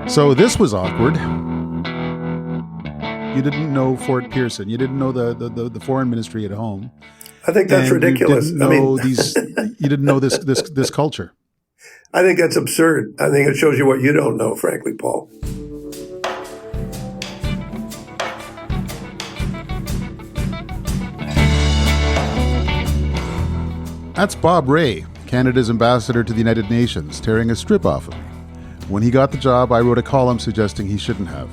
So this was awkward. You didn't know Fort Pearson. You didn't know the foreign ministry at home. I think that's ridiculous. You didn't know this culture. I think that's absurd. I think it shows you what you don't know, frankly, Paul. That's Bob Rae, Canada's ambassador to the United Nations, tearing a strip off of me. When he got the job, I wrote a column suggesting he shouldn't have.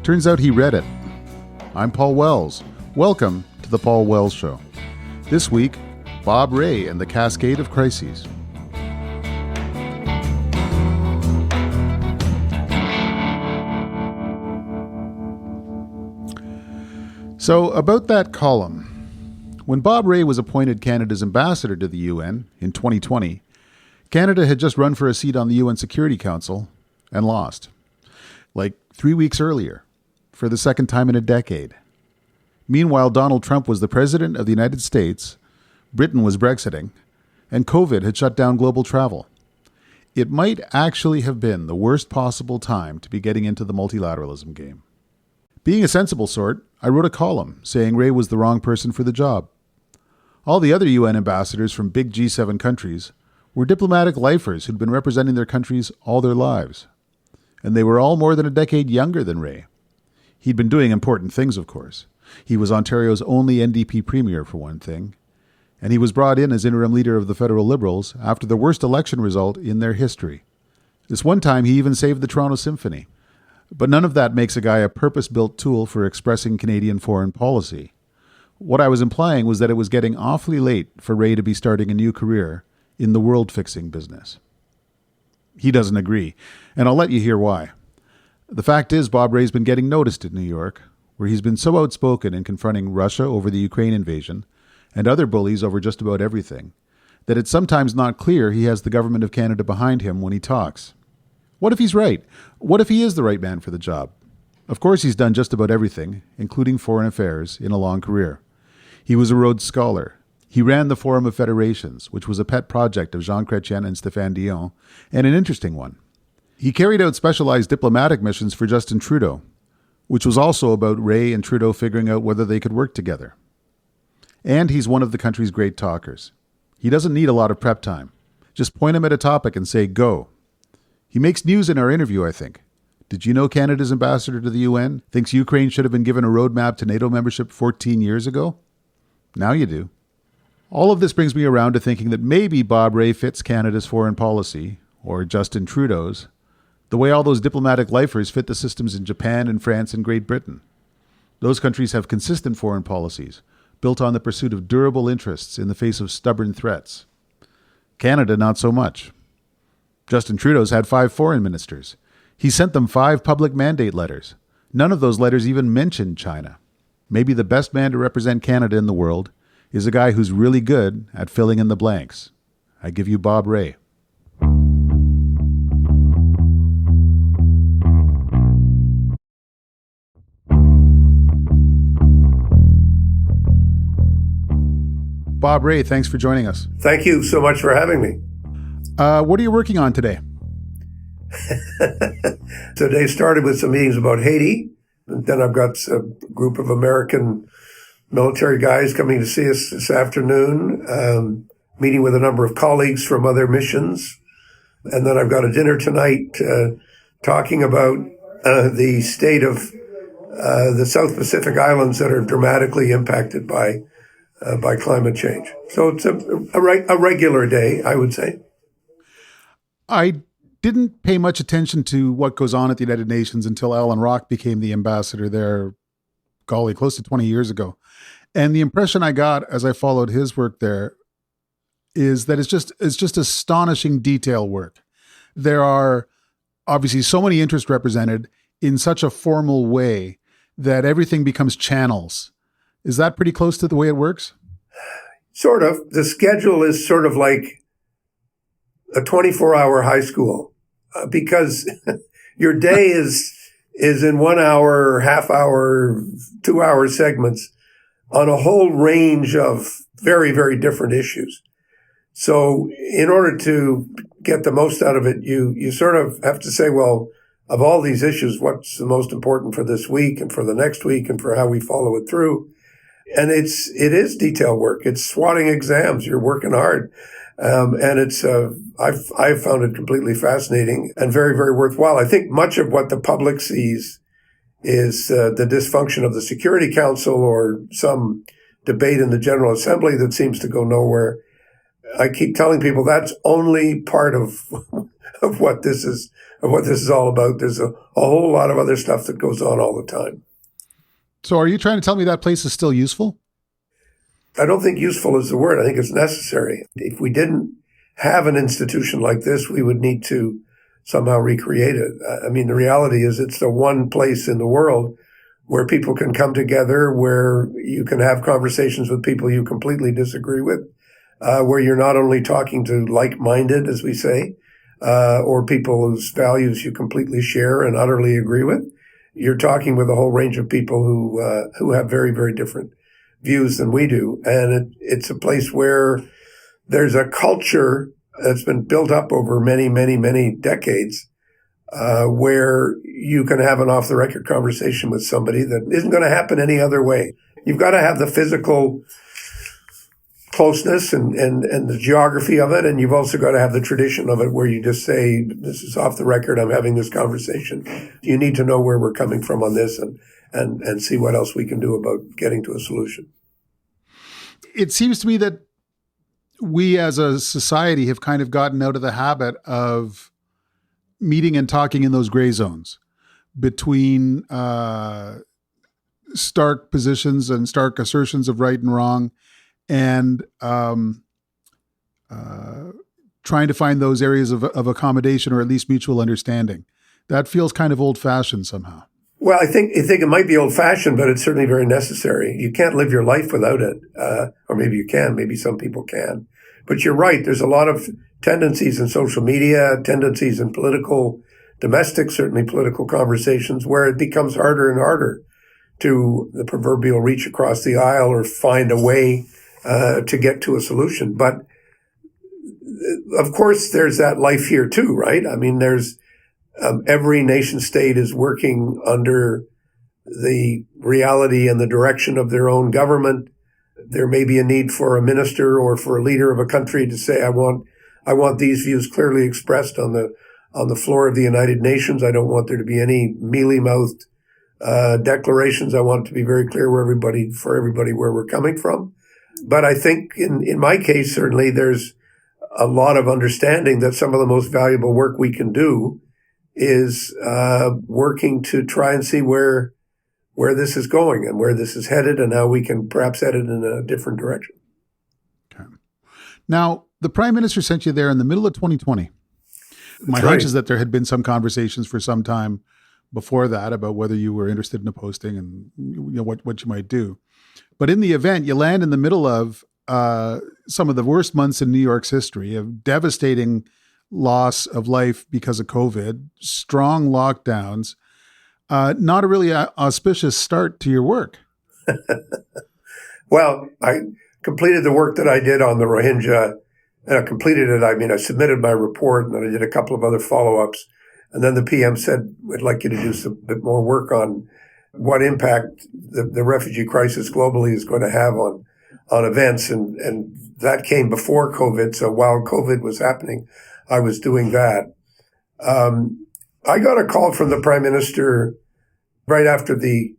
Turns out he read it. I'm Paul Wells. Welcome to The Paul Wells Show. This week, Bob Rae and the Cascade of Crises. So, about that column. When Bob Rae was appointed Canada's ambassador to the UN in 2020, Canada had just run for a seat on the UN Security Council and lost. Like 3 weeks earlier, for the second time in a decade. Meanwhile, Donald Trump was the president of the United States, Britain was Brexiting, and COVID had shut down global travel. It might actually have been the worst possible time to be getting into the multilateralism game. Being a sensible sort, I wrote a column saying Rae was the wrong person for the job. All the other UN ambassadors from big G7 countries were diplomatic lifers who'd been representing their countries all their lives. And they were all more than a decade younger than Rae. He'd been doing important things, of course. He was Ontario's only NDP premier, for one thing. And he was brought in as interim leader of the Federal Liberals after the worst election result in their history. This one time, he even saved the Toronto Symphony. But none of that makes a guy a purpose-built tool for expressing Canadian foreign policy. What I was implying was that it was getting awfully late for Rae to be starting a new career in the world-fixing business. He doesn't agree, and I'll let you hear why. The fact is, Bob Rae's been getting noticed in New York, where he's been so outspoken in confronting Russia over the Ukraine invasion and other bullies over just about everything, that it's sometimes not clear he has the government of Canada behind him when he talks. What if he's right? What if he is the right man for the job? Of course, he's done just about everything, including foreign affairs, in a long career. He was a Rhodes Scholar. He ran the Forum of Federations, which was a pet project of Jean Chrétien and Stéphane Dion, and an interesting one. He carried out specialized diplomatic missions for Justin Trudeau, which was also about Rae and Trudeau figuring out whether they could work together. And he's one of the country's great talkers. He doesn't need a lot of prep time. Just point him at a topic and say, go. He makes news in our interview, I think. Did you know Canada's ambassador to the UN thinks Ukraine should have been given a roadmap to NATO membership 14 years ago? Now you do. All of this brings me around to thinking that maybe Bob Rae fits Canada's foreign policy, or Justin Trudeau's, the way all those diplomatic lifers fit the systems in Japan and France and Great Britain. Those countries have consistent foreign policies, built on the pursuit of durable interests in the face of stubborn threats. Canada, not so much. Justin Trudeau's had 5 foreign ministers. He sent them 5 public mandate letters. None of those letters even mentioned China. Maybe the best man to represent Canada in the world is a guy who's really good at filling in the blanks. I give you Bob Rae. Bob Rae, thanks for joining us. Thank you so much for having me. What are you working on today? Today started with some meetings about Haiti. And then I've got a group of American military guys coming to see us this afternoon, meeting with a number of colleagues from other missions. And then I've got a dinner tonight talking about the state of the South Pacific Islands that are dramatically impacted by climate change. So it's a regular day, I would say. I didn't pay much attention to what goes on at the United Nations until Alan Rock became the ambassador there, close to 20 years ago. And the impression I got as I followed his work there is that it's just astonishing detail work. There are obviously so many interests represented in such a formal way that everything becomes channels. Is that pretty close to the way it works? Sort of. The schedule is sort of like a 24-hour high school because your day is in 1 hour, half hour, 2 hour segments on a whole range of very, very different issues. So in order to get the most out of it, you sort of have to say, well, of all these issues, what's the most important for this week and for the next week and for how we follow it through. And it is detail work. It's swatting exams. You're working hard. And I've found it completely fascinating and very, very worthwhile. I think much of what the public sees is the dysfunction of the Security Council or some debate in the General Assembly that seems to go nowhere. I keep telling people that's only part of what this is all about. There's a whole lot of other stuff that goes on all the time. So are you trying to tell me that place is still useful? I don't think useful is the word. I think it's necessary. If we didn't have an institution like this, we would need to somehow recreate it. I mean, the reality is it's the one place in the world where people can come together, where you can have conversations with people you completely disagree with, where you're not only talking to like-minded, as we say, or people whose values you completely share and utterly agree with. You're talking with a whole range of people who have very, very different views than we do. And it's a place where there's a culture that's been built up over many, many, many decades, where you can have an off-the-record conversation with somebody that isn't going to happen any other way. You've got to have the physical closeness and the geography of it, and you've also got to have the tradition of it where you just say, this is off the record, I'm having this conversation. You need to know where we're coming from on this and see what else we can do about getting to a solution. It seems to me that we as a society have kind of gotten out of the habit of meeting and talking in those gray zones between stark positions and stark assertions of right and wrong, and trying to find those areas of accommodation or at least mutual understanding. That feels kind of old-fashioned somehow. Well, I think it might be old-fashioned, but it's certainly very necessary. You can't live your life without it, or maybe you can. Maybe some people can. But you're right. There's a lot of tendencies in social media, tendencies in domestic, certainly political conversations, where it becomes harder and harder to the proverbial reach across the aisle or find a way to get to a solution. But of course, there's that life here too, right? I mean, there's every nation state is working under the reality and the direction of their own government. There may be a need for a minister or for a leader of a country to say, I want these views clearly expressed on the floor of the United Nations. I don't want there to be any mealy-mouthed declarations. I want it to be very clear for everybody where we're coming from. But I think in my case, certainly there's a lot of understanding that some of the most valuable work we can do is working to try and see where this is going and where this is headed and how we can perhaps head it in a different direction. Okay. Now, the Prime Minister sent you there in the middle of 2020. My hunch is that there had been some conversations for some time before that about whether you were interested in a posting and what you might do. But in the event, you land in the middle of some of the worst months in New York's history, of devastating loss of life because of COVID, strong lockdowns, not a really auspicious start to your work. Well, I completed the work that I did on the Rohingya, and I completed it. I mean, I submitted my report, and then I did a couple of other follow-ups. And then the PM said, we'd like you to do some bit more work on what impact the refugee crisis globally is going to have on events. And that came before COVID. So while COVID was happening, I was doing that. I got a call from the Prime Minister right after the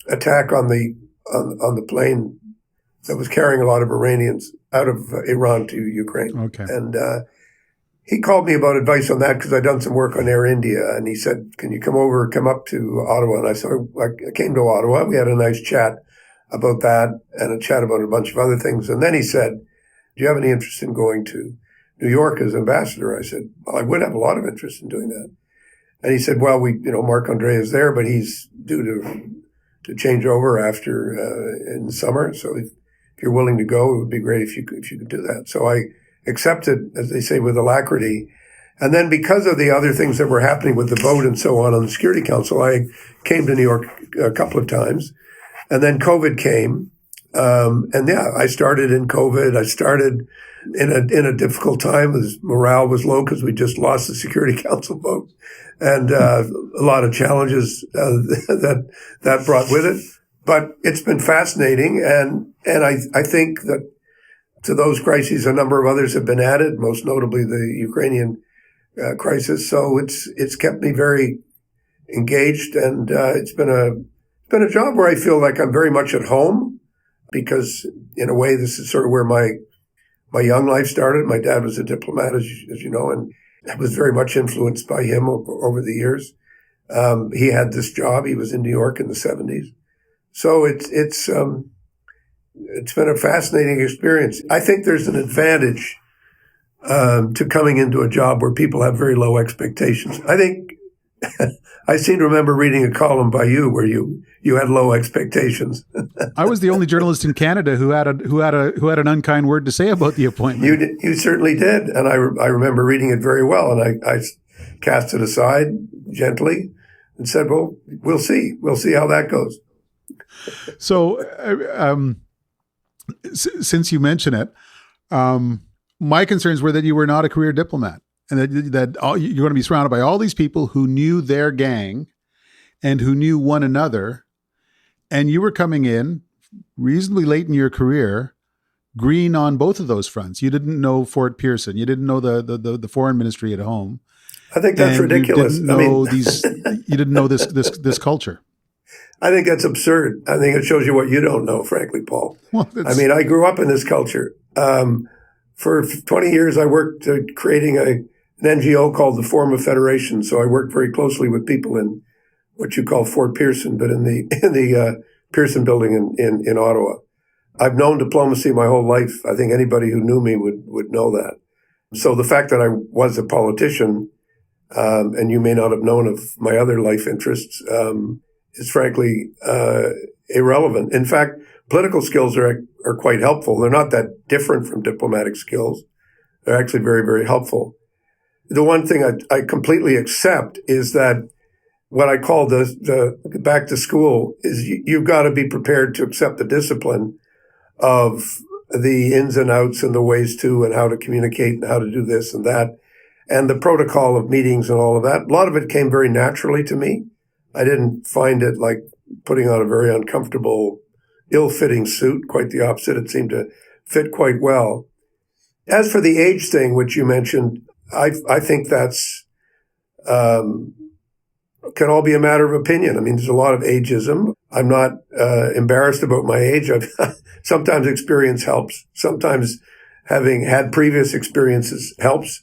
attack on the plane that was carrying a lot of Iranians out of Iran to Ukraine. Okay. And he called me about advice on that because I'd done some work on Air India. And he said, can you come up to Ottawa? And I said, I came to Ottawa. We had a nice chat about that and a chat about a bunch of other things. And then he said, do you have any interest in going to New York as ambassador? I said, well, I would have a lot of interest in doing that. And he said, well, Marc-André is there, but he's due to change over after in the summer. So if you're willing to go, it would be great if you could do that. So I accepted, as they say, with alacrity. And then because of the other things that were happening with the vote and so on the Security Council, I came to New York a couple of times. And then COVID came. I started in COVID. I started in a difficult time. His morale was low because we just lost the Security Council vote, and a lot of challenges that brought with it. But it's been fascinating, and I think that to those crises, a number of others have been added, most notably the Ukrainian crisis. So it's kept me very engaged, and it's been a job where I feel like I'm very much at home, because in a way this is sort of where my young life started. My dad was a diplomat, as you know, and I was very much influenced by him over the years. He had this job. He was in New York in the 70s. So it's been a fascinating experience. I think there's an advantage to coming into a job where people have very low expectations. I think I seem to remember reading a column by you where you had low expectations. I was the only journalist in Canada who had an unkind word to say about the appointment. You certainly did, and I remember reading it very well, and I cast it aside gently and said, "Well, we'll see how that goes." So, since you mention it, my concerns were that you were not a career diplomat, and that you're going to be surrounded by all these people who knew their gang and who knew one another, and you were coming in reasonably late in your career, green on both of those fronts. You didn't know Fort Pearson, you didn't know the foreign ministry at home. I think that's ridiculous. You didn't know this culture. I think that's absurd. I think it shows you what you don't know, frankly, Paul. Well, I grew up in this culture. For 20 years, I worked creating an NGO called the Forum of Federation. So I worked very closely with people in what you call Fort Pearson, but in the Pearson building in Ottawa. I've known diplomacy my whole life. I think anybody who knew me would know that. So the fact that I was a politician, and you may not have known of my other life interests, is frankly irrelevant. In fact, political skills are quite helpful. They're not that different from diplomatic skills. They're actually very, very helpful. The one thing I completely accept is that what I call the back to school is you've got to be prepared to accept the discipline of the ins and outs and the ways to and how to communicate and how to do this and that, and the protocol of meetings and all of that. A lot of it came very naturally to me. I didn't find it like putting on a very uncomfortable, ill-fitting suit. Quite the opposite. It seemed to fit quite well. As for the age thing, which you mentioned, I think that's can all be a matter of opinion. I mean, there's a lot of ageism. I'm not embarrassed about my age. Sometimes experience helps. Sometimes having had previous experiences helps.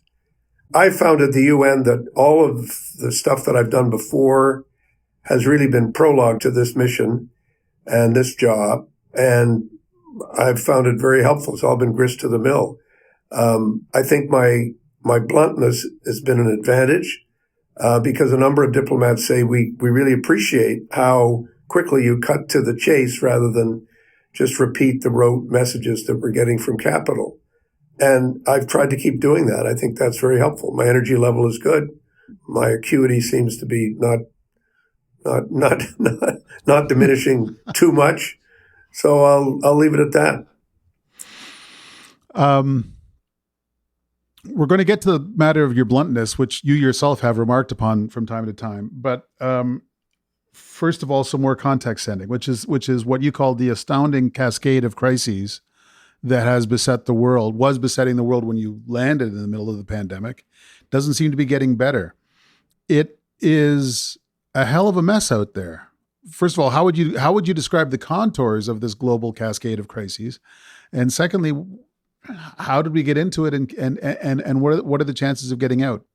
I found at the UN that all of the stuff that I've done before has really been prologue to this mission and this job, and I've found it very helpful. It's all been grist to the mill. I think my bluntness has been an advantage because a number of diplomats say we really appreciate how quickly you cut to the chase rather than just repeat the rote messages that we're getting from Capitol. And I've tried to keep doing that. I think that's very helpful. My energy level is good. My acuity seems to be not diminishing too much. So I'll leave it at that. We're going to get to the matter of your bluntness, which you yourself have remarked upon from time to time. But first of all, some more context setting, which is what you call the astounding cascade of crises that has beset the world, was besetting the world when you landed in the middle of the pandemic. Doesn't seem to be getting better. It is a hell of a mess out there. First of all, how would you describe the contours of this global cascade of crises? And secondly, how did we get into it, and what are the chances of getting out?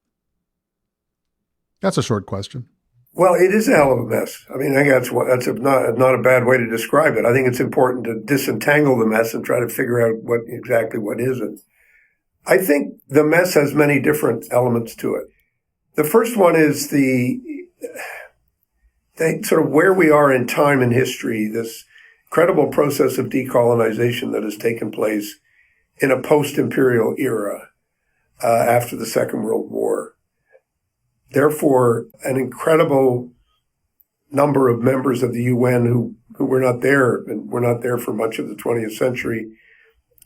That's a short question. Well, it is a hell of a mess. I mean, I think that's not a bad way to describe it. I think it's important to disentangle the mess and try to figure out what is it. I think the mess has many different elements to it. The first one is the sort of where we are in time and history, this incredible process of decolonization that has taken place in a post-imperial era after the Second World War. Therefore, an incredible number of members of the UN who were not there, and were not there for much of the 20th century,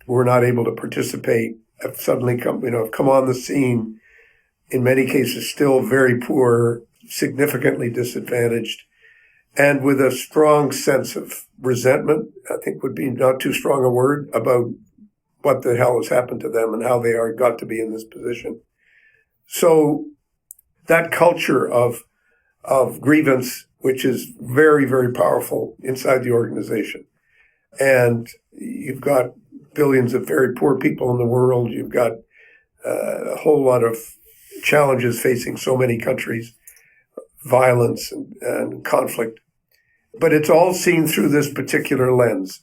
who were not able to participate, have suddenly come on the scene, in many cases still very poor, significantly disadvantaged, and with a strong sense of resentment, I think would be not too strong a word, about what the hell has happened to them and how they got to be in this position. So that culture of grievance, which is very, very powerful inside the organization. And you've got billions of very poor people in the world. You've got a whole lot of challenges facing so many countries, violence and conflict. But it's all seen through this particular lens.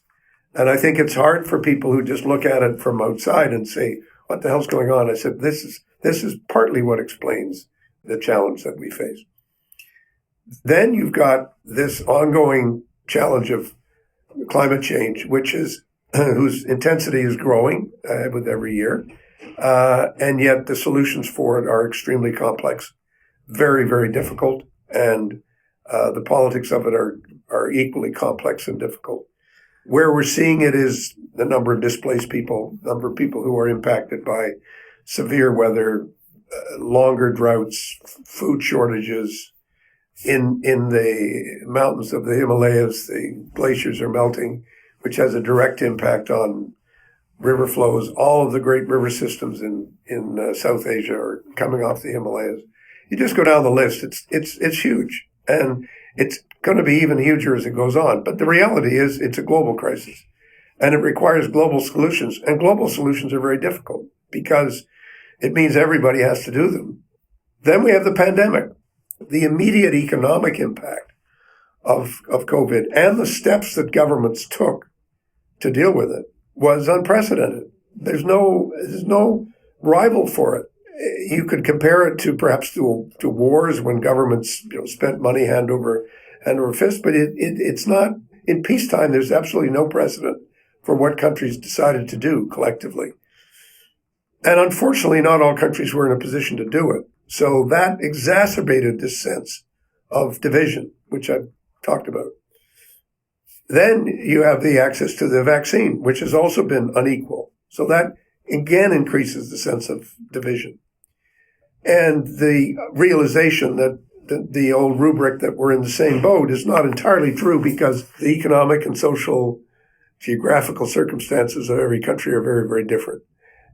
And I think it's hard for people who just look at it from outside and say, what the hell's going on? I said, this is partly what explains the challenge that we face. Then you've got this ongoing challenge of climate change, which is whose intensity is growing with every year, and yet the solutions for it are extremely complex, very, very difficult, and the politics of it are equally complex and difficult. Where we're seeing it is the number of displaced people, number of people who are impacted by severe weather, longer droughts, food shortages. In the mountains of the Himalayas, the glaciers are melting, which has a direct impact on river flows. All of the great river systems in South Asia are coming off the Himalayas. You just go down the list; it's huge, and it's going to be even huger as it goes on. But the reality is, it's a global crisis, and it requires global solutions. And global solutions are very difficult because it means everybody has to do them. Then we have the pandemic. The immediate economic impact of COVID and the steps that governments took to deal with it was unprecedented. There's no rival for it. You could compare it to perhaps to wars when governments spent money hand over fist, but it's not. In peacetime, there's absolutely no precedent for what countries decided to do collectively. And unfortunately, not all countries were in a position to do it. So that exacerbated this sense of division, which I've talked about. Then you have the access to the vaccine, which has also been unequal. So that again increases the sense of division. And the realization that the old rubric that we're in the same boat is not entirely true, because the economic and social geographical circumstances of every country are very, very different.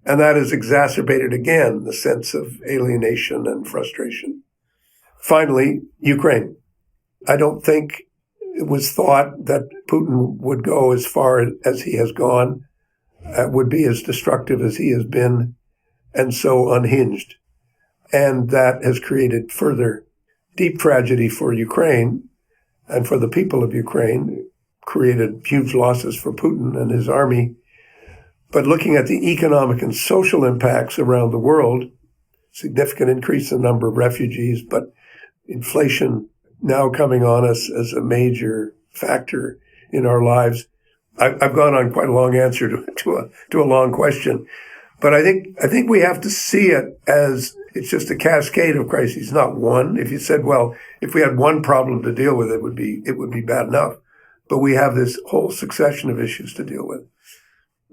And that has exacerbated, again, the sense of alienation and frustration. Finally, Ukraine. I don't think it was thought that Putin would go as far as he has gone, would be as destructive as he has been, and so unhinged. And that has created further deep tragedy for Ukraine and for the people of Ukraine, created huge losses for Putin and his army. But looking at the economic and social impacts around the world, significant increase in the number of refugees, but inflation now coming on us as a major factor in our lives. I've gone on quite a long answer to a long question, but I think we have to see it as it's just a cascade of crises, not one. If you said, well, if we had one problem to deal with, it would be bad enough. But we have this whole succession of issues to deal with.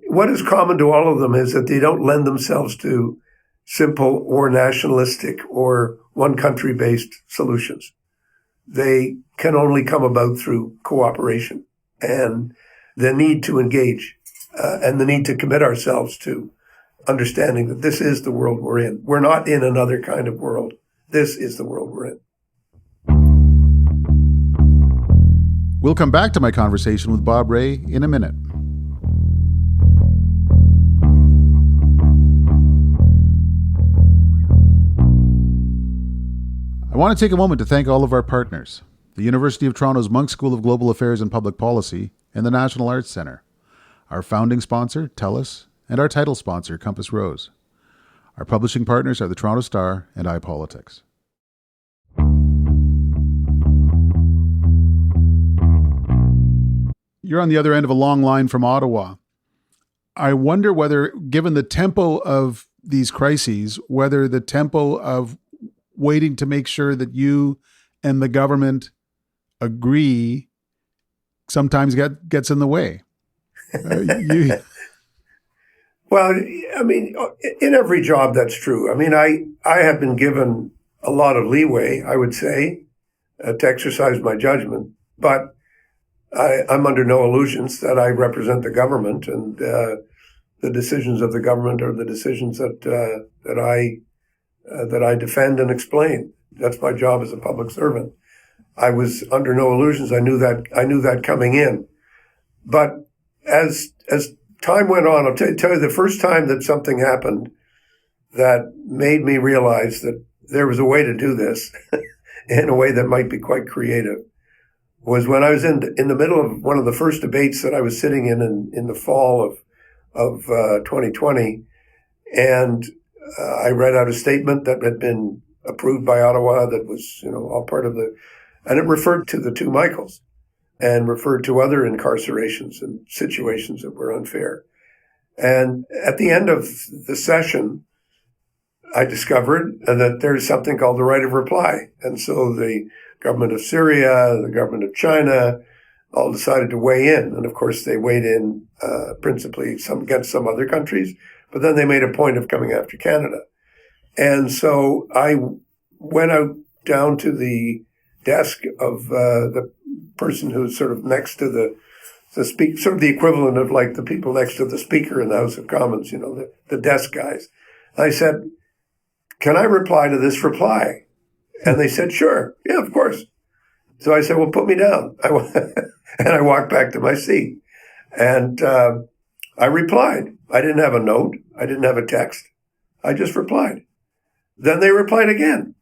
What is common to all of them is that they don't lend themselves to simple or nationalistic or one country-based solutions. They can only come about through cooperation and the need to engage and the need to commit ourselves to understanding that this is the world we're in. We're not in another kind of world. This is the world we're in. We'll come back to my conversation with Bob Rae in a minute. I want to take a moment to thank all of our partners, the University of Toronto's Munk School of Global Affairs and Public Policy and the National Arts Centre, our founding sponsor, TELUS, and our title sponsor, Compass Rose. Our publishing partners are the Toronto Star and iPolitics. You're on the other end of a long line from Ottawa. I wonder whether, given the tempo of these crises, whether the tempo of waiting to make sure that you and the government agree sometimes gets in the way. Well, I mean, in every job, that's true. I mean, I have been given a lot of leeway, I would say, to exercise my judgment, but I'm under no illusions that I represent the government, and the decisions of the government are the decisions that I defend and explain. That's my job as a public servant. I was under no illusions. I knew that coming in. But as time went on, I'll tell you the first time that something happened that made me realize that there was a way to do this in a way that might be quite creative was when I was in the middle of one of the first debates that I was sitting in the fall of 2020, and I read out a statement that had been approved by Ottawa that was, all part of and it referred to the two Michaels and referred to other incarcerations and situations that were unfair. And at the end of the session, I discovered that there's something called the right of reply. And so the government of Syria, the government of China, all decided to weigh in. And of course, they weighed in principally against some other countries, but then they made a point of coming after Canada. And so I went out down to the desk of the person who's sort of next to the speaker, sort of the equivalent of like the people next to the speaker in the House of Commons, the desk guys. I said, "Can I reply to this reply?" And they said, "Sure. Yeah, of course." So I said, "Well, put me down." And I walked back to my seat. And I replied. I didn't have a note. I didn't have a text. I just replied. Then they replied again.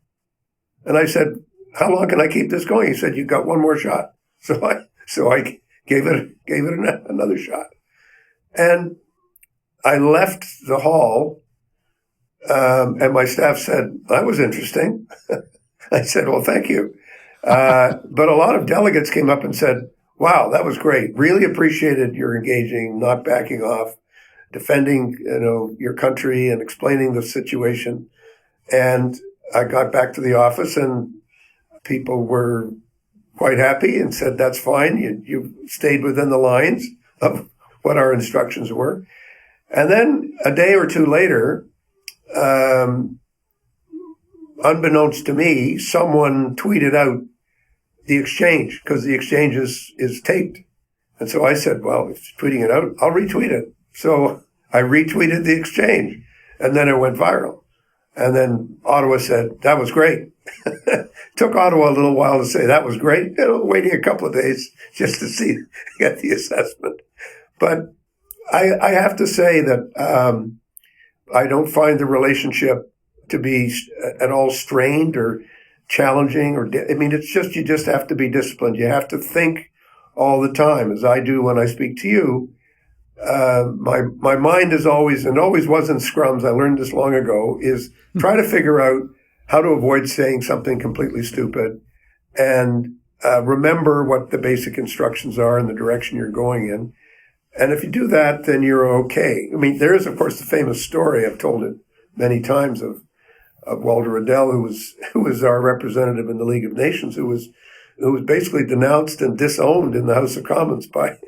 And I said, "How long can I keep this going?" He said, "You got one more shot." So I gave it another shot. And I left the hall, and my staff said, "That was interesting." I said, "Well, thank you." But a lot of delegates came up and said, "Wow, that was great. Really appreciated your engaging, not backing off, defending, your country and explaining the situation." And I got back to the office, and people were quite happy and said, "That's fine. You stayed within the lines of what our instructions were." And then a day or two later, unbeknownst to me, someone tweeted out the exchange, because the exchange is taped. And so I said, "Well, if you're tweeting it out, I'll retweet it." So I retweeted the exchange, and then it went viral. And then Ottawa said, "That was great." Took Ottawa a little while to say that was great, waiting a couple of days just to get the assessment. But I have to say that I don't find the relationship to be at all strained or challenging. It's just, you just have to be disciplined. You have to think all the time, as I do when I speak to you. My mind is always, and always was in scrums, I learned this long ago, is try to figure out how to avoid saying something completely stupid and remember what the basic instructions are and the direction you're going in. And if you do that, then you're okay. There is, of course, the famous story, I've told it many times, of Walter Riddell, who was our representative in the League of Nations, who was basically denounced and disowned in the House of Commons by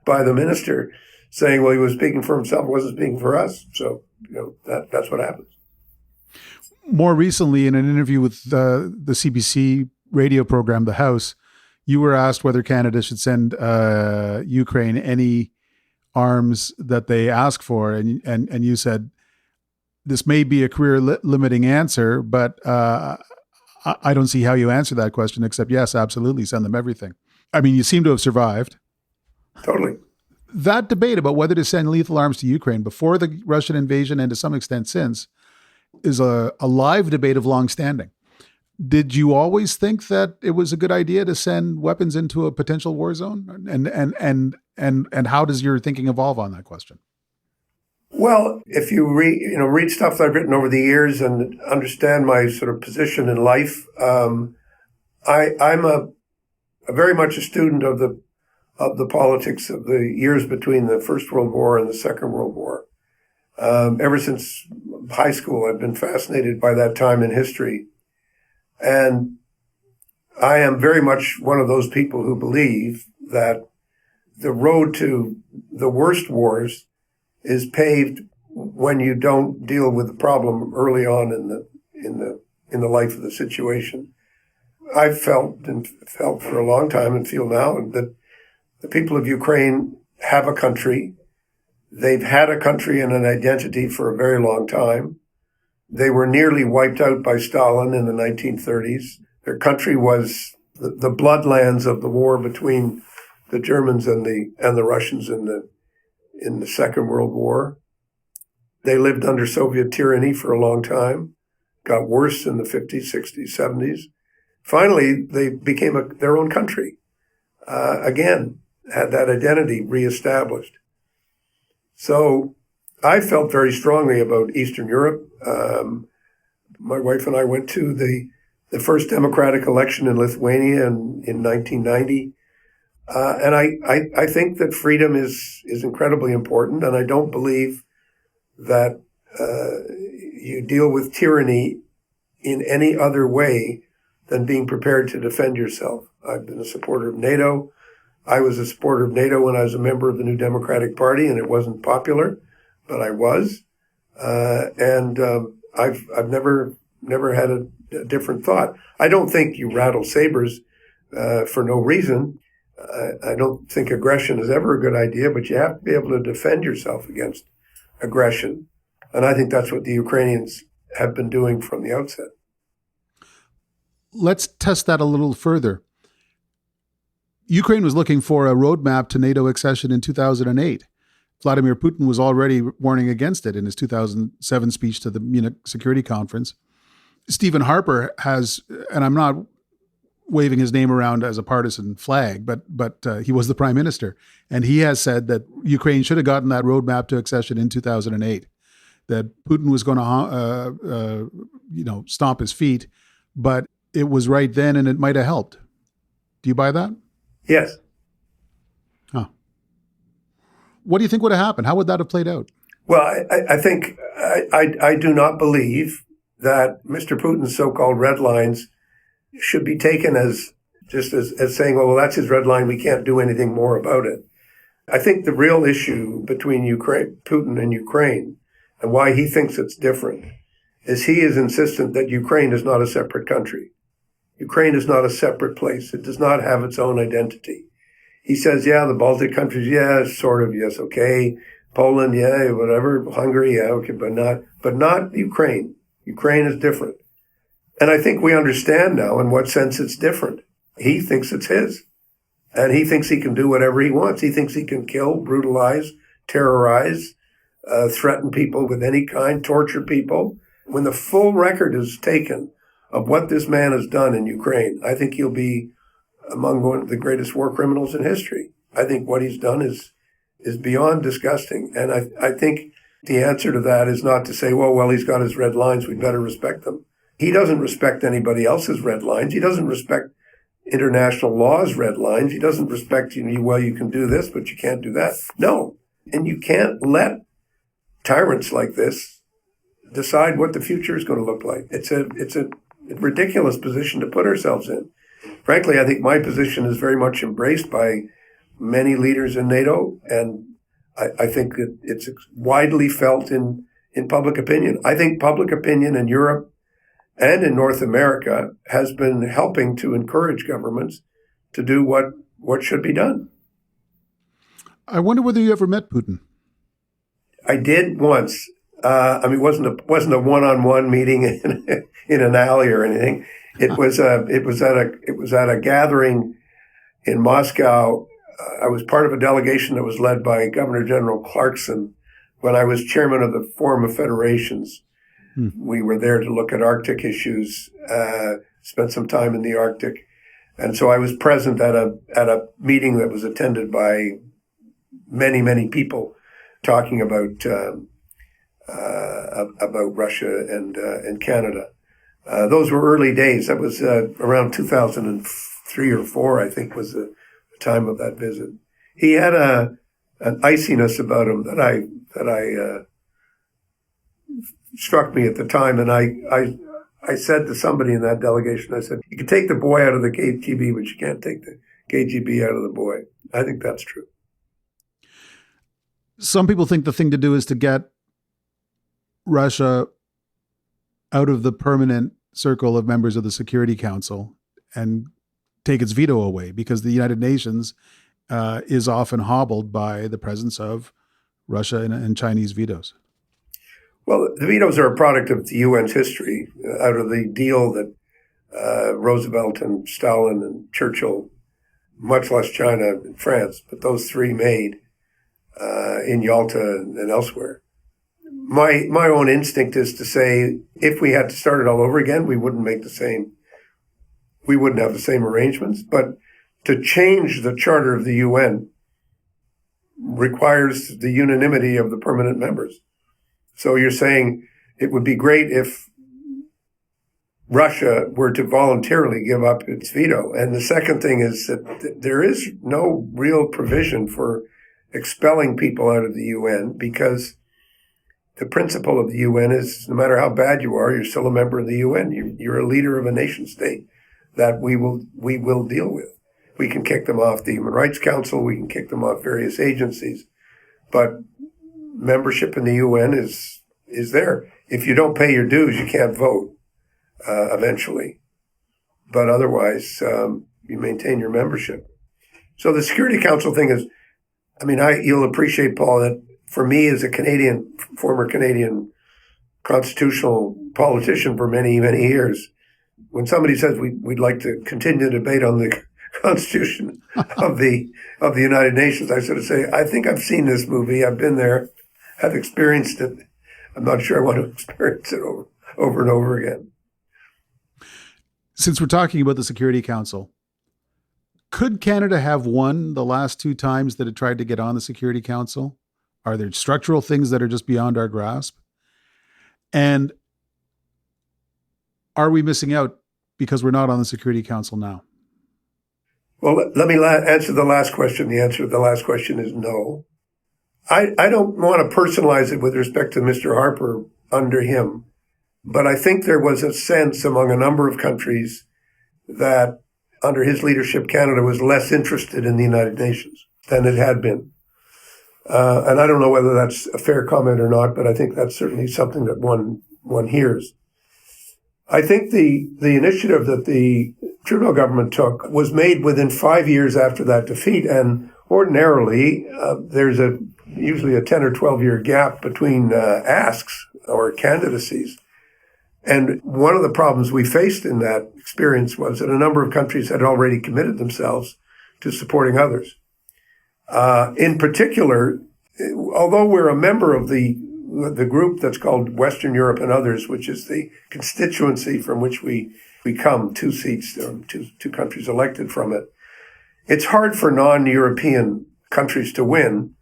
the minister, saying, well, he was speaking for himself, wasn't speaking for us. So, that's what happens. More recently, in an interview with the CBC radio program, The House, you were asked whether Canada should send Ukraine any arms that they ask for, and you said, this may be a career-limiting answer, but I don't see how you answer that question except, yes, absolutely, send them everything. You seem to have survived. Totally. That debate about whether to send lethal arms to Ukraine before the Russian invasion and to some extent since is a live debate of long standing. Did you always think that it was a good idea to send weapons into a potential war zone? And how does your thinking evolve on that question? Well, if you read stuff that I've written over the years and understand my sort of position in life, I'm a very much a student of the politics of the years between the First World War and the Second World War. Ever since high school, I've been fascinated by that time in history. And I am very much one of those people who believe that the road to the worst wars is paved when you don't deal with the problem early on in the life of the situation. I've felt for a long time and feel now that the people of Ukraine have a country. They've had a country and an identity for a very long time. They were nearly wiped out by Stalin in the 1930s. Their country was the bloodlands of the war between the Germans and the Russians in the Second World War. They lived under Soviet tyranny for a long time, got worse in the 50s, 60s, 70s. Finally, they became their own country. Again, had that identity reestablished. So I felt very strongly about Eastern Europe. My wife and I went to the first democratic election in Lithuania in 1990. And I think that freedom is incredibly important, and I don't believe that you deal with tyranny in any other way than being prepared to defend yourself. I've been a supporter of NATO. I was a supporter of NATO when I was a member of the New Democratic Party, and it wasn't popular, but I was. I've never had a different thought. I don't think you rattle sabers for no reason. I don't think aggression is ever a good idea, but you have to be able to defend yourself against aggression. And I think that's what the Ukrainians have been doing from the outset. Let's test that a little further. Ukraine was looking for a roadmap to NATO accession in 2008. Vladimir Putin was already warning against it in his 2007 speech to the Munich Security Conference. Stephen Harper has, and I'm not waving his name around as a partisan flag, but he was the prime minister, and he has said that Ukraine should have gotten that roadmap to accession in 2008. That Putin was going to, stomp his feet, but it was right then, and it might have helped. Do you buy that? Yes. Huh. What do you think would have happened? How would that have played out? Well, I think I do not believe that Mr. Putin's so-called red lines should be taken as just as saying, well, that's his red line. We can't do anything more about it. I think the real issue between Putin and Ukraine, and why he thinks it's different, is he is insistent that Ukraine is not a separate country. Ukraine is not a separate place. It does not have its own identity. He says, yeah, the Baltic countries, yeah, sort of, yes, okay. Poland, yeah, whatever. Hungary, yeah, okay, but not Ukraine. Ukraine is different. And I think we understand now in what sense it's different. He thinks it's his. And he thinks he can do whatever he wants. He thinks he can kill, brutalize, terrorize, threaten people with any kind, torture people. When the full record is taken of what this man has done in Ukraine, I think he'll be among one of the greatest war criminals in history. I think what he's done is beyond disgusting. And I think the answer to that is not to say, well, he's got his red lines, we better respect them. He doesn't respect anybody else's red lines. He doesn't respect international law's red lines. He doesn't respect, well, you can do this, but you can't do that. No. And you can't let tyrants like this decide what the future is going to look like. It's a ridiculous position to put ourselves in. Frankly, I think my position is very much embraced by many leaders in NATO, and I think that it's widely felt in public opinion. I think public opinion in Europe and in North America has been helping to encourage governments to do what should be done. I wonder whether you ever met Putin. I did once. It wasn't a one-on-one meeting in an alley or anything. It was at a gathering in Moscow. I was part of a delegation that was led by Governor General Clarkson when I was chairman of the Forum of Federations. We were there to look at Arctic issues, spent some time in the Arctic. And so I was present at a meeting that was attended by many, many people talking about Russia and Canada. Those were early days. That was around 2003 or 4, I think, was the time of that visit. He had an iciness about him that struck me at the time, and I said to somebody in that delegation, I said, you can take the boy out of the KGB, but you can't take the KGB out of the boy. I think that's true. Some people think the thing to do is to get Russia out of the permanent circle of members of the Security Council and take its veto away, because the United Nations is often hobbled by the presence of Russia and Chinese vetoes. Well, the vetoes are a product of the UN's history, out of the deal that Roosevelt and Stalin and Churchill, much less China and France, but those three made in Yalta and elsewhere. My own instinct is to say, if we had to start it all over again, we wouldn't have the same arrangements. But to change the charter of the UN requires the unanimity of the permanent members. So you're saying it would be great if Russia were to voluntarily give up its veto. And the second thing is that there is no real provision for expelling people out of the UN, because the principle of the UN is no matter how bad you are, you're still a member of the UN. You're a leader of a nation state that we will deal with. We can kick them off the Human Rights Council. We can kick them off various agencies. But membership in the UN is there. If you don't pay your dues, you can't vote eventually. But otherwise, you maintain your membership. So the Security Council thing is, you'll appreciate, Paul, that for me as a former Canadian constitutional politician for many, many years, when somebody says we'd like to continue the debate on the Constitution of the United Nations, I sort of say, I think I've seen this movie. I've been there. I've experienced it. I'm not sure I want to experience it over and over again. Since we're talking about the Security Council, could Canada have won the last two times that it tried to get on the Security Council? Are there structural things that are just beyond our grasp? And are we missing out because we're not on the Security Council now? Well, let me answer the last question. The answer to the last question is no. I don't want to personalize it with respect to Mr. Harper under him, but I think there was a sense among a number of countries that under his leadership, Canada was less interested in the United Nations than it had been. And I don't know whether that's a fair comment or not, but I think that's certainly something that one hears. I think the initiative that the Trudeau government took was made within 5 years after that defeat, and ordinarily there's usually a 10 or 12 year gap between asks or candidacies. And one of the problems we faced in that experience was that a number of countries had already committed themselves to supporting others. In particular, although we're a member of the group that's called Western Europe and Others, which is the constituency from which we come, 2 seats, two countries elected from it, it's hard for non-European countries to win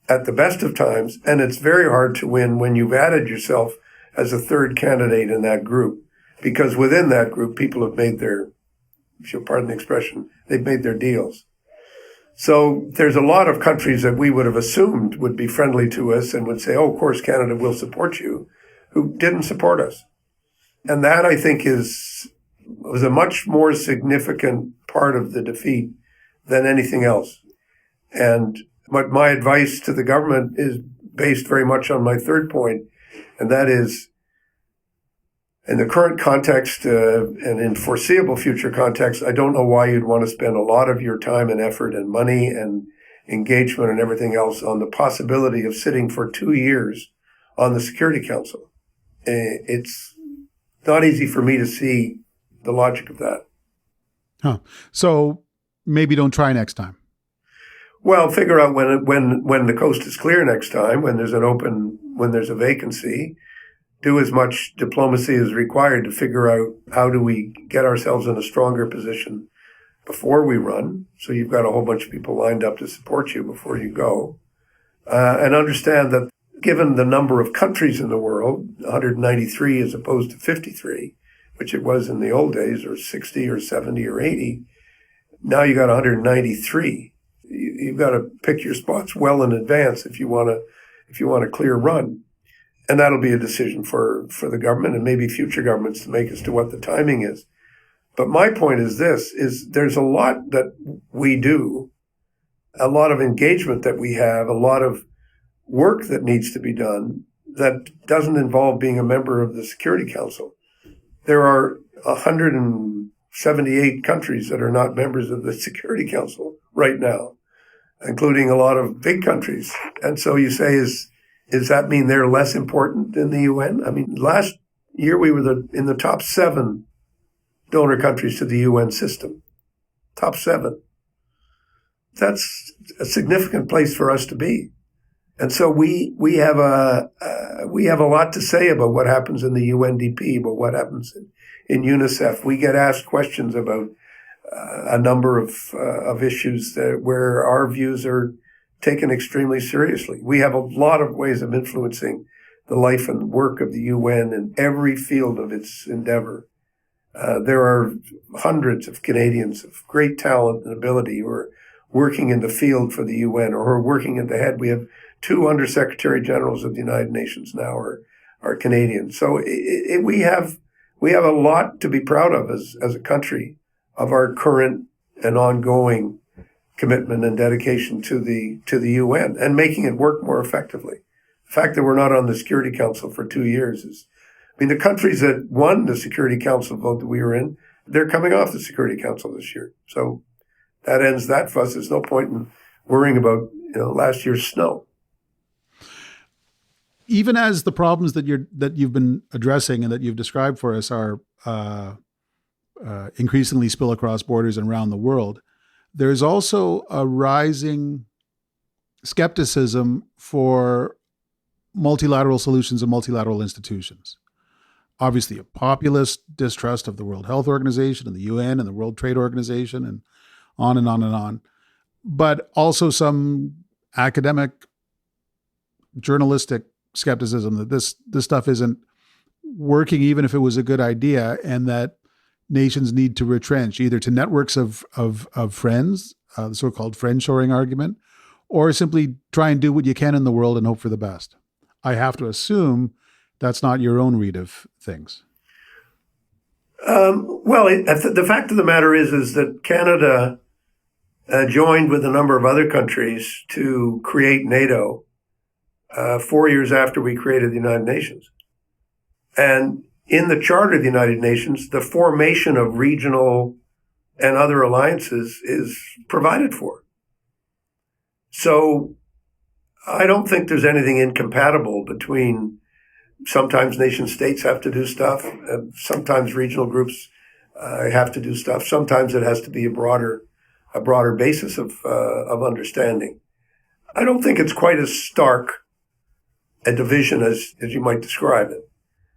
at the best of times, and it's very hard to win when you've added yourself as a third candidate in that group, because within that group, people have made their, if you'll pardon the expression, they've made their deals. So there's a lot of countries that we would have assumed would be friendly to us and would say, oh, of course, Canada will support you, who didn't support us. And that, I think, was a much more significant part of the defeat than anything else. And my advice to the government is based very much on my third point, and that is, in the current context and in foreseeable future context, I don't know why you'd want to spend a lot of your time and effort and money and engagement and everything else on the possibility of sitting for 2 years on the Security Council. It's not easy for me to see the logic of that. Huh. So maybe don't try next time. Well, figure out when the coast is clear next time, when there's a vacancy. Do as much diplomacy as required to figure out how do we get ourselves in a stronger position before we run. So you've got a whole bunch of people lined up to support you before you go. And understand that given the number of countries in the world, 193 as opposed to 53, which it was in the old days, or 60 or 70 or 80, now you got 193. You've got to pick your spots well in advance if you want a clear run. And that'll be a decision for the government and maybe future governments to make as to what the timing is. But my point is this, is there's a lot that we do, a lot of engagement that we have, a lot of work that needs to be done that doesn't involve being a member of the Security Council. There are 178 countries that are not members of the Security Council right now, including a lot of big countries. And so you say, does that mean they're less important than the UN? I mean, last year we were in the top 7 donor countries to the UN system. Top 7. That's a significant place for us to be. And so we have a lot to say about what happens in the UNDP, about what happens in UNICEF. We get asked questions about a number of issues where our views are taken extremely seriously. We have a lot of ways of influencing the life and work of the UN in every field of its endeavor. There are hundreds of Canadians of great talent and ability who are working in the field for the UN or who are working at the head. We have 2 Undersecretary Generals of the United Nations now are Canadian. So we have a lot to be proud of as a country of our current and ongoing commitment and dedication to the UN and making it work more effectively. The fact that we're not on the Security Council for 2 years the countries that won the Security Council vote that we were in, they're coming off the Security Council this year. So that ends that fuss. There's no point in worrying about last year's snow. Even as the problems that you've been addressing and that you've described for us are increasingly spill across borders and around the world, there's also a rising skepticism for multilateral solutions and multilateral institutions. Obviously, a populist distrust of the World Health Organization and the UN and the World Trade Organization and on and on and on. But also some academic, journalistic skepticism that this stuff isn't working even if it was a good idea, and that nations need to retrench either to networks of friends, the so-called friend-shoring argument, or simply try and do what you can in the world and hope for the best. I have to assume that's not your own read of things. The fact of the matter is that Canada joined with a number of other countries to create NATO 4 years after we created the United Nations. And in the Charter of the United Nations, the formation of regional and other alliances is provided for. So I don't think there's anything incompatible between sometimes nation states have to do stuff, sometimes regional groups have to do stuff. Sometimes it has to be a broader basis of understanding. I don't think it's quite as stark a division as you might describe it.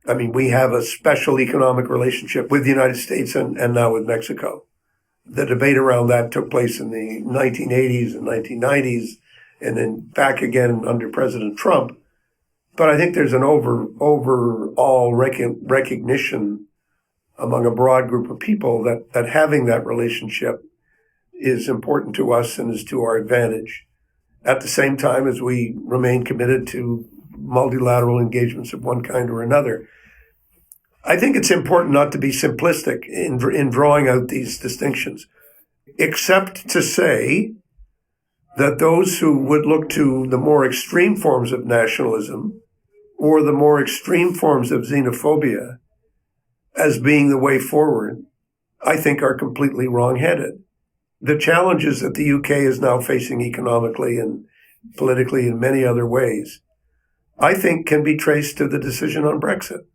I mean, we have a special economic relationship with the United States and now with Mexico. The debate around that took place in the 1980s and 1990s, and then back again under President Trump. But I think there's an overall recognition among a broad group of people that having that relationship is important to us and is to our advantage. At the same time as we remain committed to multilateral engagements of one kind or another. I think it's important not to be simplistic in drawing out these distinctions, except to say that those who would look to the more extreme forms of nationalism or the more extreme forms of xenophobia as being the way forward, I think are completely wrong-headed. The challenges that the UK is now facing economically and politically in many other ways, I think can be traced to the decision on Brexit.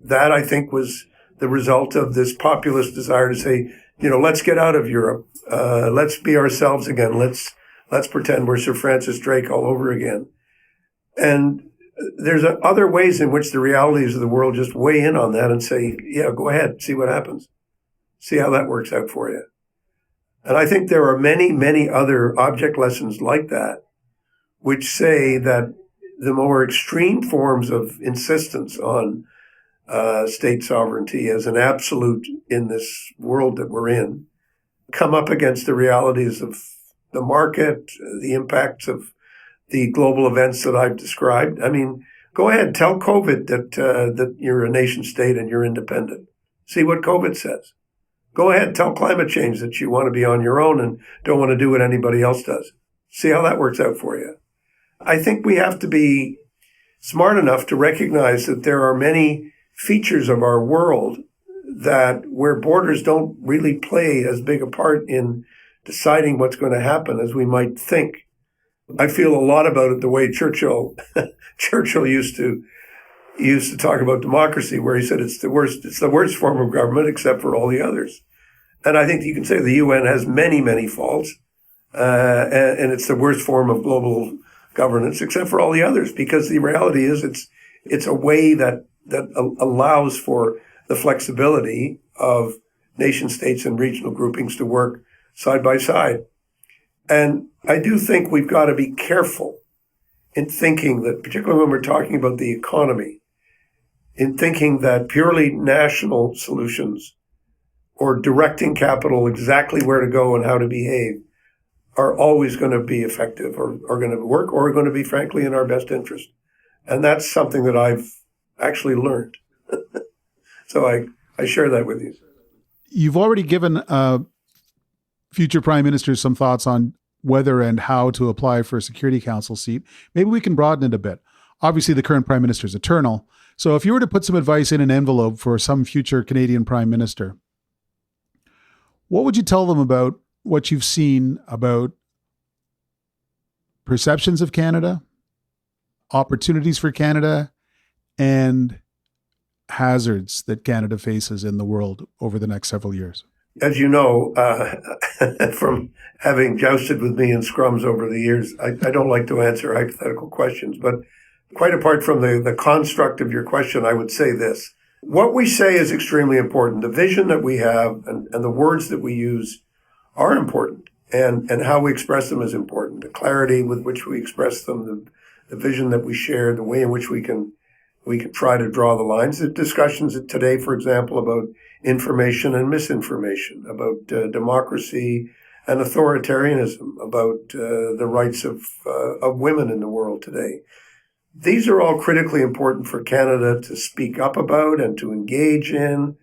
That, I think, was the result of this populist desire to say, let's get out of Europe. Let's be ourselves again. Let's pretend we're Sir Francis Drake all over again. And there's other ways in which the realities of the world just weigh in on that and say, yeah, go ahead, see what happens. See how that works out for you. And I think there are many, many other object lessons like that, which say that the more extreme forms of insistence on state sovereignty as an absolute in this world that we're in come up against the realities of the market, the impacts of the global events that I've described. I mean, go ahead, tell COVID that you're a nation state and you're independent. See what COVID says. Go ahead, tell climate change that you want to be on your own and don't want to do what anybody else does. See how that works out for you. I think we have to be smart enough to recognize that there are many features of our world that where borders don't really play as big a part in deciding what's going to happen as we might think. I feel a lot about it the way Churchill used to talk about democracy, where he said it's the worst form of government except for all the others. And I think you can say the UN has many, many faults, and it's the worst form of global governance except for all the others, because the reality is it's a way that allows for the flexibility of nation states and regional groupings to work side by side. And I do think we've got to be careful in thinking that, particularly when we're talking about the economy, in thinking that purely national solutions or directing capital exactly where to go and how to behave are always going to be effective or are going to work or are going to be, frankly, in our best interest. And that's something that I've actually learned. So I share that with you. You've already given future prime ministers some thoughts on whether and how to apply for a Security Council seat. Maybe we can broaden it a bit. Obviously, the current prime minister is eternal. So if you were to put some advice in an envelope for some future Canadian prime minister, what would you tell them about what you've seen about perceptions of Canada, opportunities for Canada, and hazards that Canada faces in the world over the next several years? As you know, from having jousted with me in scrums over the years, I don't like to answer hypothetical questions, but quite apart from the construct of your question, I would say this. What we say is extremely important. The vision that we have and the words that we use are important, and how we express them is important. The clarity with which we express them, the vision that we share, the way in which we can try to draw the lines. The discussions today, for example, about information and misinformation, about democracy and authoritarianism, about the rights of women in the world today. These are all critically important for Canada to speak up about and to engage in,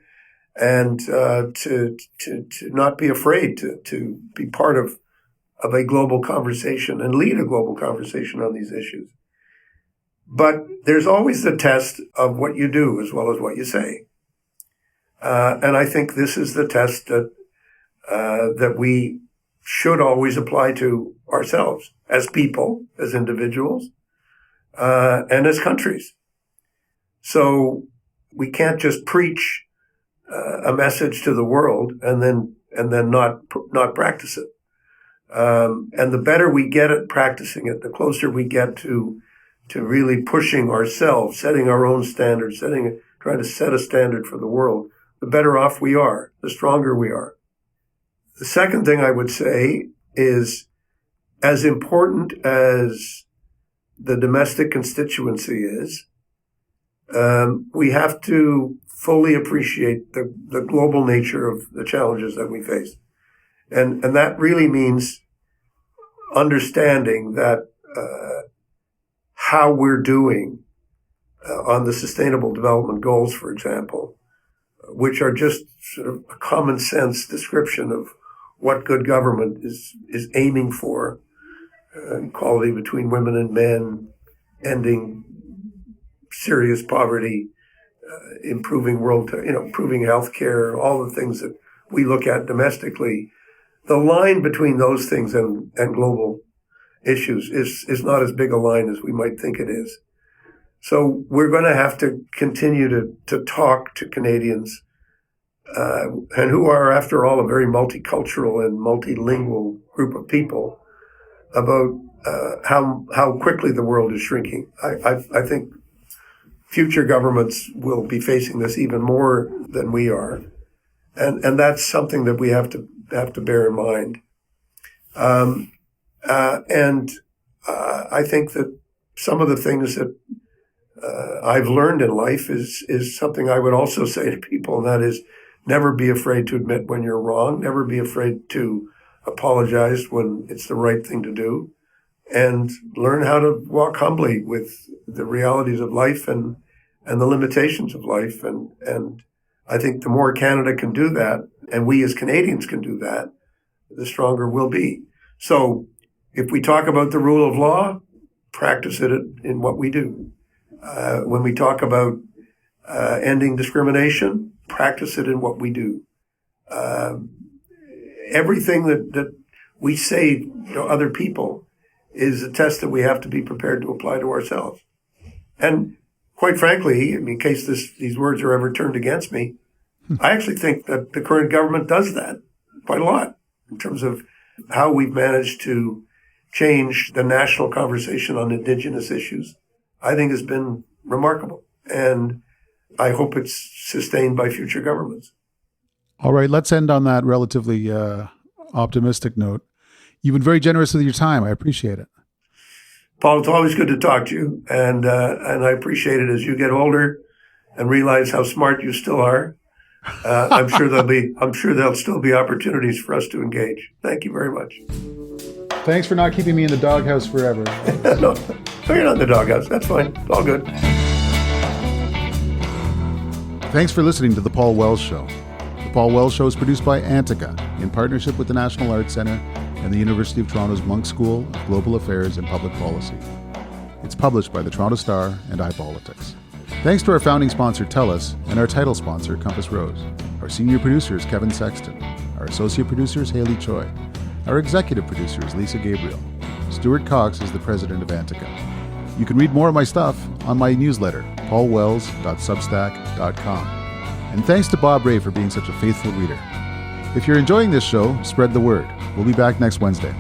and to not be afraid to be part of a global conversation and lead a global conversation on these issues. But there's always the test of what you do as well as what you say. And I think this is the test that we should always apply to ourselves as people, as individuals, and as countries. So we can't just preach a message to the world and then not practice it. And the better we get at practicing it, the closer we get to really pushing ourselves, setting our own standards, trying to set a standard for the world, the better off we are, the stronger we are. The second thing I would say is, as important as the domestic constituency is, we have to fully appreciate the global nature of the challenges that we face. And that really means understanding that how we're doing on the Sustainable Development Goals, for example, which are just sort of a common sense description of what good government is aiming for: equality between women and men, ending serious poverty, improving improving healthcare, all the things that we look at domestically. The line between those things and global issues is not as big a line as we might think it is. So we're going to have to continue to talk to Canadians, and who are, after all, a very multicultural and multilingual group of people, about how quickly the world is shrinking. I think future governments will be facing this even more than we are, and that's something that we have to bear in mind. And I think that some of the things that I've learned in life is something I would also say to people, and that is, never be afraid to admit when you're wrong. Never be afraid to apologize when it's the right thing to do, and learn how to walk humbly with the realities of life and the limitations of life. And I think the more Canada can do that, and we as Canadians can do that, the stronger we'll be. So if we talk about the rule of law, practice it in what we do. When we talk about ending discrimination, practice it in what we do. Everything that we say to other people is a test that we have to be prepared to apply to ourselves. And quite frankly, in case these words are ever turned against me, I actually think that the current government does that quite a lot in terms of how we've managed to change the national conversation on Indigenous issues. I think has been remarkable. And I hope it's sustained by future governments. All right, let's end on that relatively optimistic note. You've been very generous with your time. I appreciate it. Paul, it's always good to talk to you, and I appreciate it as you get older and realize how smart you still are. I'm sure there'll still be opportunities for us to engage. Thank you very much. Thanks for not keeping me in the doghouse forever. No, you're not in the doghouse. That's fine. It's all good. Thanks for listening to The Paul Wells Show. The Paul Wells Show is produced by Antica in partnership with the National Arts Centre and the University of Toronto's Monk School of Global Affairs and Public Policy. It's published by the Toronto Star and iPolitics. Thanks to our founding sponsor, TELUS, and our title sponsor, Compass Rose. Our senior producer is Kevin Sexton. Our associate producer is Haley Choi. Our executive producer is Lisa Gabriel. Stuart Cox is the president of Antica. You can read more of my stuff on my newsletter, paulwells.substack.com. And thanks to Bob Ray for being such a faithful reader. If you're enjoying this show, spread the word. We'll be back next Wednesday.